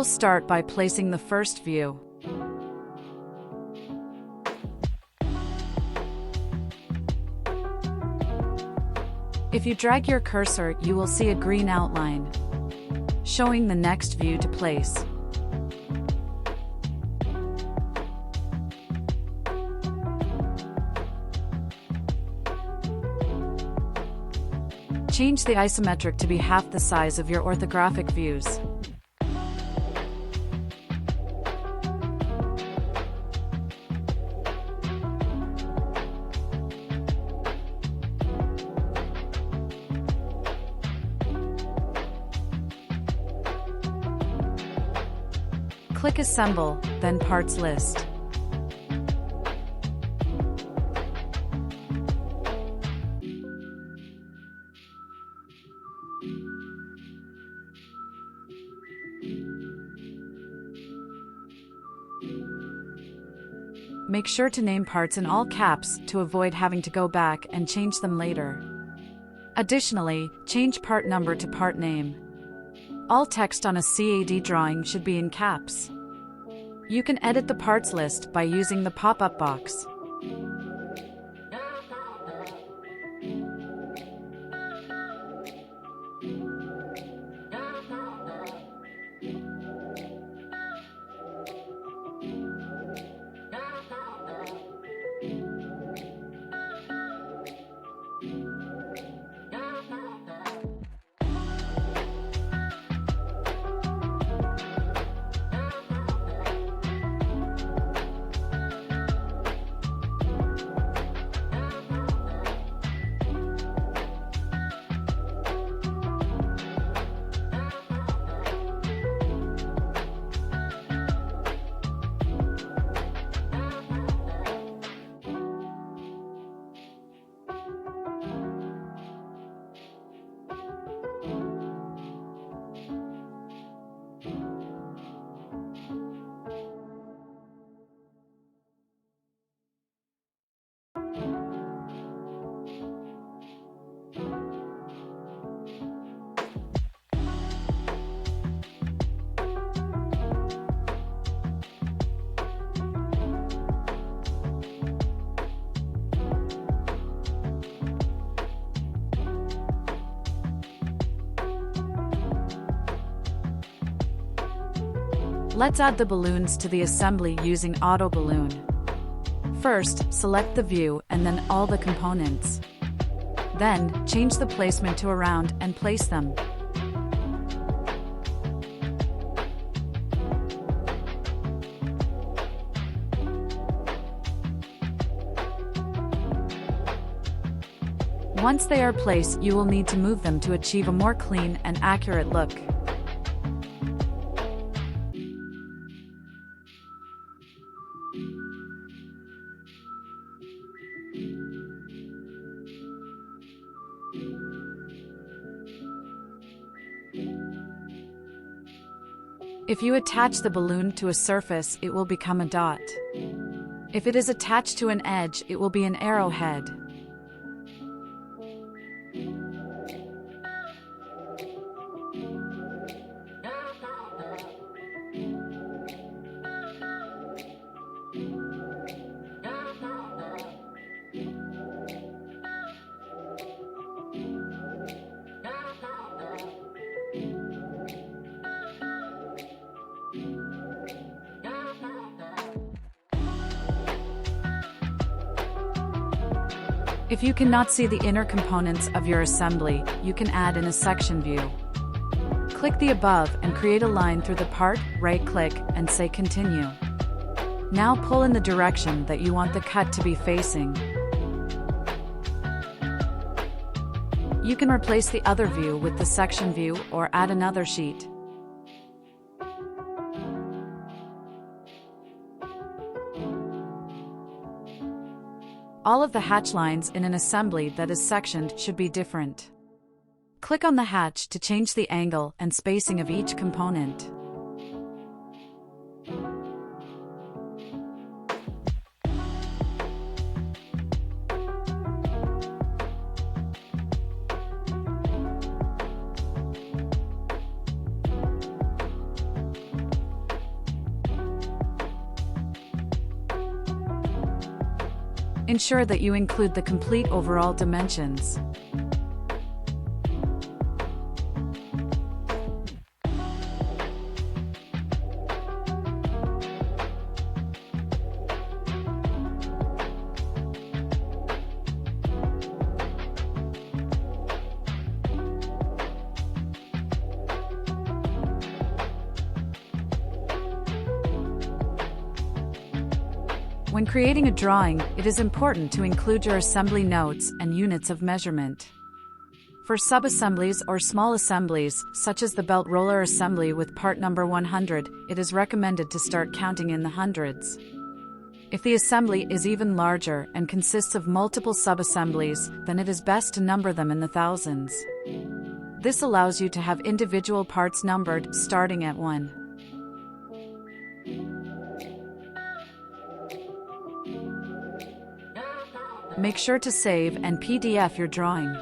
will start by placing the first view. If you drag your cursor, you will see a green outline, showing the next view to place. Change the isometric to be half the size of your orthographic views. Click Assemble, then Parts List. Make sure to name parts in all caps to avoid having to go back and change them later. Additionally, change part number to part name. All text on a CAD drawing should be in caps. You can edit the parts list by using the pop-up box. Let's add the balloons to the assembly using Auto Balloon. First, select the view and then all the components. Then, change the placement to around and place them. Once they are placed, you will need to move them to achieve a more clean and accurate look. If you attach the balloon to a surface, it will become a dot. If it is attached to an edge, it will be an arrowhead. If you cannot see the inner components of your assembly, you can add in a section view. Click the above and create a line through the part, right-click, and say Continue. Now pull in the direction that you want the cut to be facing. You can replace the other view with the section view or add another sheet. All of the hatch lines in an assembly that is sectioned should be different. Click on the hatch to change the angle and spacing of each component. Ensure that you include the complete overall dimensions. When creating a drawing, it is important to include your assembly notes and units of measurement. For sub-assemblies or small assemblies, such as the belt roller assembly with part number 100, it is recommended to start counting in the hundreds. If the assembly is even larger and consists of multiple sub-assemblies, then it is best to number them in the thousands. This allows you to have individual parts numbered, starting at 1. Make sure to save and PDF your drawing.